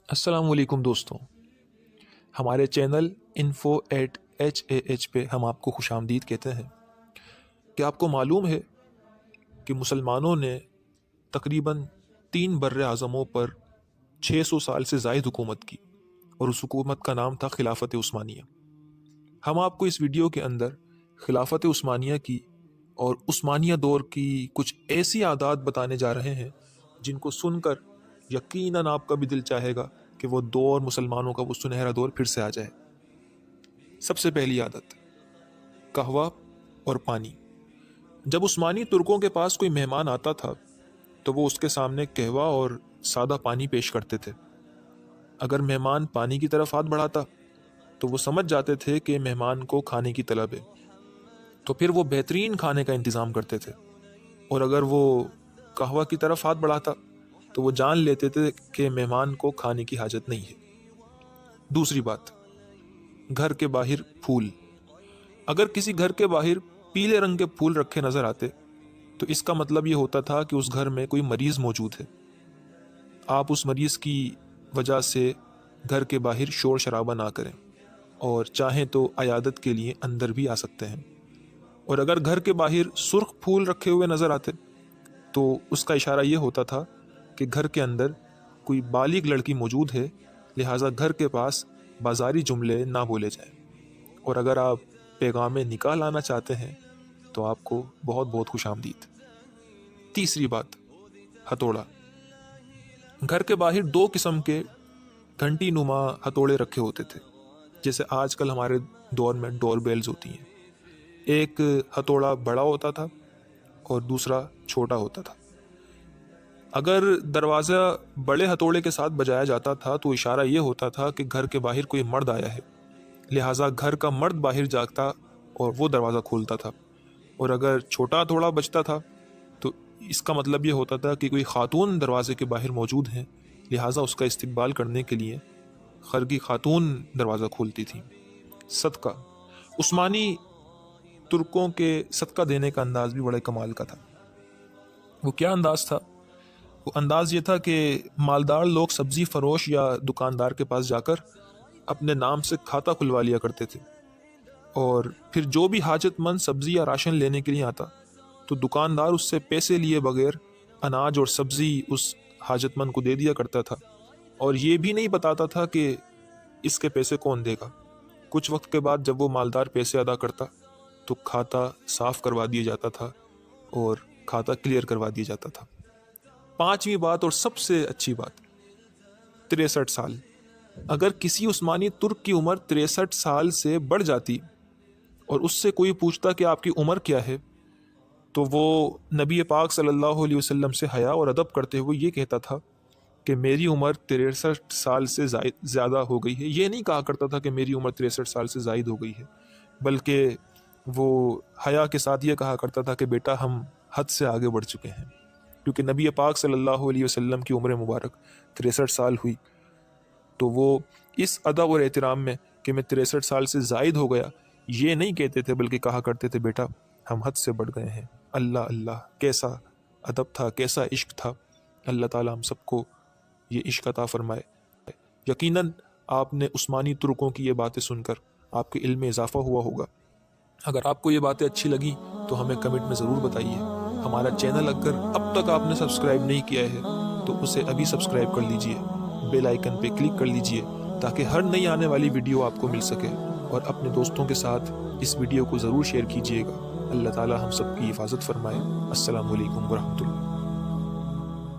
السلام علیکم دوستوں، ہمارے چینل info@HAH پہ ہم آپ کو خوش آمدید کہتے ہیں۔ کیا آپ کو معلوم ہے کہ مسلمانوں نے تقریباً 3 بر اعظموں پر 600 سال سے زائد حکومت کی اور اس حکومت کا نام تھا خلافت عثمانیہ۔ ہم آپ کو اس ویڈیو کے اندر خلافت عثمانیہ کی اور عثمانیہ دور کی کچھ ایسی عادات بتانے جا رہے ہیں جن کو سن کر یقیناً آپ کا بھی دل چاہے گا کہ وہ دور مسلمانوں کا وہ سنہرا دور پھر سے آ جائے۔ سب سے پہلی عادت، قہوہ اور پانی۔ جب عثمانی ترکوں کے پاس کوئی مہمان آتا تھا تو وہ اس کے سامنے قہوہ اور سادہ پانی پیش کرتے تھے۔ اگر مہمان پانی کی طرف ہاتھ بڑھاتا تو وہ سمجھ جاتے تھے کہ مہمان کو کھانے کی طلب ہے، تو پھر وہ بہترین کھانے کا انتظام کرتے تھے، اور اگر وہ قہوہ کی طرف ہاتھ بڑھاتا تو وہ جان لیتے تھے کہ مہمان کو کھانے کی حاجت نہیں ہے۔ دوسری بات، گھر کے باہر پھول۔ اگر کسی گھر کے باہر پیلے رنگ کے پھول رکھے نظر آتے تو اس کا مطلب یہ ہوتا تھا کہ اس گھر میں کوئی مریض موجود ہے۔ آپ اس مریض کی وجہ سے گھر کے باہر شور شرابہ نہ کریں، اور چاہیں تو عیادت کے لیے اندر بھی آ سکتے ہیں۔ اور اگر گھر کے باہر سرخ پھول رکھے ہوئے نظر آتے تو اس کا اشارہ یہ ہوتا تھا کہ گھر کے اندر کوئی بالغ لڑکی موجود ہے، لہٰذا گھر کے پاس بازاری جملے نہ بولے جائیں۔ اور اگر آپ پیغام نکاح لانا چاہتے ہیں تو آپ کو بہت بہت خوش آمدید۔ تیسری بات، ہتھوڑا۔ گھر کے باہر 2 قسم کے گھنٹی نما ہتھوڑے رکھے ہوتے تھے، جیسے آج کل ہمارے دور میں ڈور بیلز ہوتی ہیں۔ ایک ہتھوڑا بڑا ہوتا تھا اور دوسرا چھوٹا ہوتا تھا۔ اگر دروازہ بڑے ہتھوڑے کے ساتھ بجایا جاتا تھا تو اشارہ یہ ہوتا تھا کہ گھر کے باہر کوئی مرد آیا ہے، لہٰذا گھر کا مرد باہر جاگتا اور وہ دروازہ کھولتا تھا۔ اور اگر چھوٹا ہتھوڑا بجتا تھا تو اس کا مطلب یہ ہوتا تھا کہ کوئی خاتون دروازے کے باہر موجود ہیں، لہٰذا اس کا استقبال کرنے کے لیے خرگی خاتون دروازہ کھولتی تھی۔ صدقہ۔ عثمانی ترکوں کے صدقہ دینے کا انداز بھی بڑے کمال کا تھا۔ وہ کیا انداز تھا؟ وہ انداز یہ تھا کہ مالدار لوگ سبزی فروش یا دکاندار کے پاس جا کر اپنے نام سے کھاتا کھلوا لیا کرتے تھے، اور پھر جو بھی حاجت مند سبزی یا راشن لینے کے لیے آتا تو دکاندار اس سے پیسے لیے بغیر اناج اور سبزی اس حاجت مند کو دے دیا کرتا تھا، اور یہ بھی نہیں بتاتا تھا کہ اس کے پیسے کون دے گا۔ کچھ وقت کے بعد جب وہ مالدار پیسے ادا کرتا تو کھاتا صاف کروا دیا جاتا تھا اور کھاتا کلیئر کروا دیا جاتا تھا۔ 5ویں بات اور سب سے اچھی بات، 63 سال۔ اگر کسی عثمانی ترک کی عمر 63 سال سے بڑھ جاتی اور اس سے کوئی پوچھتا کہ آپ کی عمر کیا ہے تو وہ نبی پاک صلی اللہ علیہ وسلم سے حیا اور ادب کرتے ہوئے یہ کہتا تھا کہ میری عمر 63 سال سے زیادہ ہو گئی ہے۔ یہ نہیں کہا کرتا تھا کہ میری عمر 63 سال سے زائد ہو گئی ہے، بلکہ وہ حیا کے ساتھ یہ کہا کرتا تھا کہ بیٹا ہم حد سے آگے بڑھ چکے ہیں، کیونکہ نبی پاک صلی اللہ علیہ وسلم کی عمر مبارک 63 سال ہوئی۔ تو وہ اس ادب اور احترام میں کہ میں 63 سال سے زائد ہو گیا یہ نہیں کہتے تھے، بلکہ کہا کرتے تھے بیٹا ہم حد سے بڑھ گئے ہیں۔ اللہ اللہ، کیسا ادب تھا، کیسا عشق تھا۔ اللہ تعالیٰ ہم سب کو یہ عشق عطا فرمائے۔ یقیناً آپ نے عثمانی ترکوں کی یہ باتیں سن کر آپ کے علم میں اضافہ ہوا ہوگا۔ اگر آپ کو یہ باتیں اچھی لگی تو ہمیں کمنٹ میں ضرور بتائیے۔ ہمارا چینل اگر اب تک آپ نے سبسکرائب نہیں کیا ہے تو اسے ابھی سبسکرائب کر لیجئے، بیل آئیکن پہ کلک کر لیجئے تاکہ ہر نئی آنے والی ویڈیو آپ کو مل سکے، اور اپنے دوستوں کے ساتھ اس ویڈیو کو ضرور شیئر کیجئے گا۔ اللہ تعالی ہم سب کی حفاظت فرمائے۔ السلام علیکم ورحمۃ اللہ۔